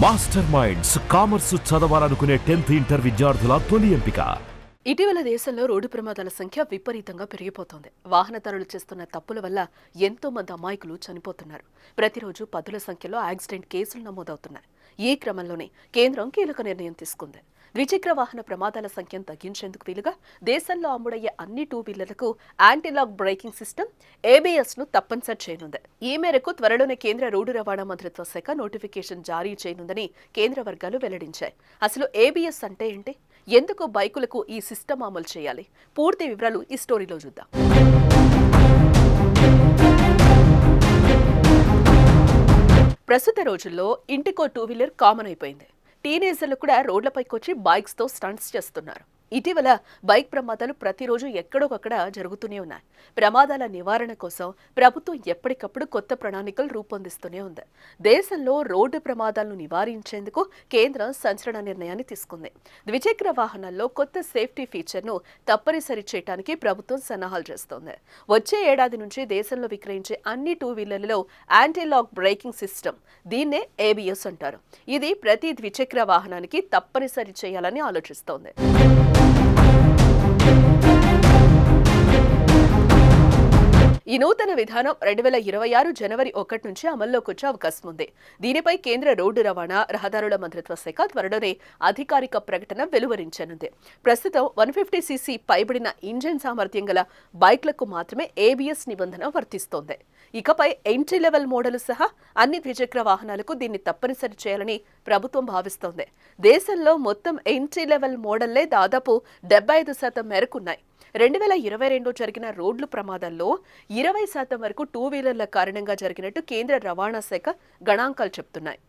Master minds commerce చదవాలనుకునే 10th inter విద్యార్థుల తొలి ఎంపిక. ఇటీవల దేశంలో రోడ్డు ప్రమాదాల సంఖ్య విపరీతంగా పెరిగిపోతోంది. వాహనదారులు చేస్తున్న తప్పుల వల్ల ఎంతో మంది అమాయకులు చనిపోతున్నారు. ప్రతిరోజు పదుల సంఖ్యలో యాక్సిడెంట్ కేసులు నమోదవుతున్నాయి. ఈ క్రమంలోనే కేంద్రం కీలక నిర్ణయం తీసుకుంది. ద్విచక్ర వాహన ప్రమాదాల సంఖ్యను తగ్గించేందుకు వీలుగా దేశంలో అమ్ముడయ్యే అన్ని 2 వీలర్లకు యాంటీ-లాక్ బ్రేకింగ్ సిస్టమ్ ABS ను తప్పనిసరి చేయనుంది. ఈ మేరకు త్వరలోనే కేంద్ర రోడ్డు రవాణా మంత్రిత్వ శాఖ నోటిఫికేషన్ జారీ చేయనుందని కేంద్ర వర్గాలు వెల్లడించాయి. అసలు ABS అంటే ఏంటి? ఎందుకు బైకులకు ఈ సిస్టమ్ అమలు చేయాలి? పూర్తి వివరాలు ఈ స్టోరీలో చూద్దాం. ప్రస్తుత రోజుల్లో ఇంటికో 2 వీలర్ కామన్ అయిపోయింది. టీనేజర్లు కూడా రోడ్లపైకొచ్చి బైక్స్తో స్టంట్స్ చేస్తున్నారు. ఇటీవల బైక్ ప్రమాదాలు ప్రతిరోజు ఎక్కడొకక్కడ జరుగుతూనే ఉన్నాయి. ప్రమాదాల నివారణ కోసం ప్రభుత్వం ఎప్పటికప్పుడు కొత్త ప్రణాళికలు రూపొందిస్తూనే ఉంది. దేశంలో రోడ్డు ప్రమాదాలను నివారించేందుకు కేంద్రం సంచలన నిర్ణయాన్ని తీసుకుంది. ద్విచక్ర వాహనాల్లో కొత్త సేఫ్టీ ఫీచర్ను తప్పనిసరి చేయడానికి ప్రభుత్వం సన్నాహాలు చేస్తోంది. వచ్చే ఏడాది నుంచి దేశంలో విక్రయించే అన్ని 2 వీలర్లలో యాంటీ-లాక్ బ్రేకింగ్ సిస్టమ్, దీన్నే ABS అంటారు. ఇది ప్రతి ద్విచక్ర వాహనానికి తప్పనిసరి చేయాలని ఆలోచిస్తోంది. ఈ నూతన విధానం 2026 జనవరి 1 నుంచి అమల్లోకి వచ్చే అవకాశం ఉంది. దీనిపై కేంద్ర రోడ్డు రవాణా రహదారుల మంత్రిత్వ శాఖ త్వరలోనే అధికారిక ప్రకటన వెలువరించనుంది. ప్రస్తుతం 150cc పైబడిన ఇంజిన్ సామర్థ్యం గల బైక్లకు మాత్రమే ABS నిబంధన వర్తిస్తోంది. ఇకపై ఎంట్రీ లెవెల్ మోడల్ సహా అన్ని ద్విచక్ర వాహనాలకు దీన్ని తప్పనిసరి చేయాలని ప్రభుత్వం భావిస్తోంది. దేశంలో మొత్తం ఎంట్రీ లెవెల్ మోడల్లే దాదాపు 75% మేరకున్నాయి. 2022 జరిగిన రోడ్లు ప్రమాదాల్లో 20% వరకు 2 వీలర్ల కారణంగా జరిగినట్టు కేంద్ర రవాణా శాఖ గణాంకాలు చెబుతున్నాయి.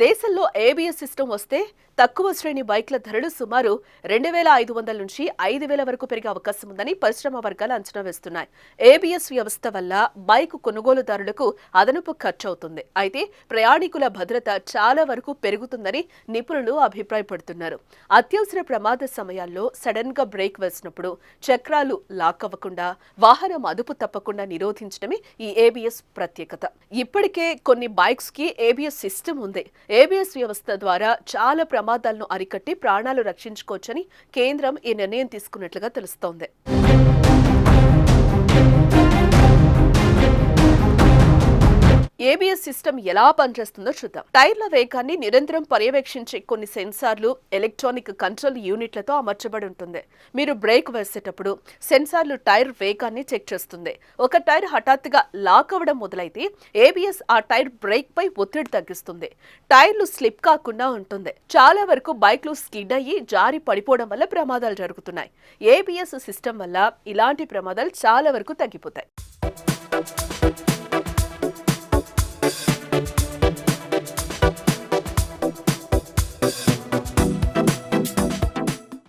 దేశంలో ABS సిస్టమ్ వస్తే తక్కువ శ్రేణి బైక్ల ధరలు సుమారు 2500 నుంచి 5000 వరకు పెరిగే అవకాశం ఉందని పరిశ్రమ వర్గాలు అంచనా వేస్తున్నాయి. ABS వ్యవస్థ వల్ల బైక్ కొనుగోలుదారులకు అదనపు ఖర్చు అవుతుంది. అయితే ప్రయాణికుల భద్రత చాలా వరకు పెరుగుతుందని నిపుణులు అభిప్రాయపడుతున్నారు. అత్యవసర ప్రమాద సమయాల్లో సడన్ గా బ్రేక్ వేసినప్పుడు చక్రాలు లాక్ అవ్వకుండా, వాహనం అదుపు తప్పకుండా నిరోధించడమే ఈ ABS ప్రత్యేకత. ఇప్పటికే కొన్ని బైక్స్ కి ABS సిస్టమ్ ఉంది. ABS వ్యవస్థ ద్వారా చాలా ప్రమాదాలను అరికట్టి ప్రాణాలు రక్షించుకోవచ్చని కేంద్రం ఈ నిర్ణయం తీసుకున్నట్లుగా తెలుస్తోంది. ABS సిస్టమ్ ఎలా పనిచేస్తుందో చూద్దాం. టైర్ల వేగాన్ని నిరంతరం పర్యవేక్షించే కొన్ని సెన్సార్లు, ఎలక్ట్రానిక్ కంట్రోల్ యూనిట్లతో అమర్చబడి ఉంటుంది. మీరు బ్రేక్ వేసేటప్పుడు సెన్సార్లు టైర్ వేగాన్ని చెక్ చేస్తుంది. ఒక టైర్ హఠాత్తుగా లాక్ అవ్వడం మొదలైతే ABS ఆ టైర్ బ్రేక్ పై ఒత్తిడి తగ్గిస్తుంది. టైర్లు స్లిప్ కాకుండా ఉంటుంది. చాలా వరకు బైక్లు స్కిడ్ అయ్యి జారి పడిపోవడం వల్ల ప్రమాదాలు జరుగుతున్నాయి. ABS సిస్టమ్ వల్ల ఇలాంటి ప్రమాదాలు చాలా వరకు తగ్గిపోతాయి.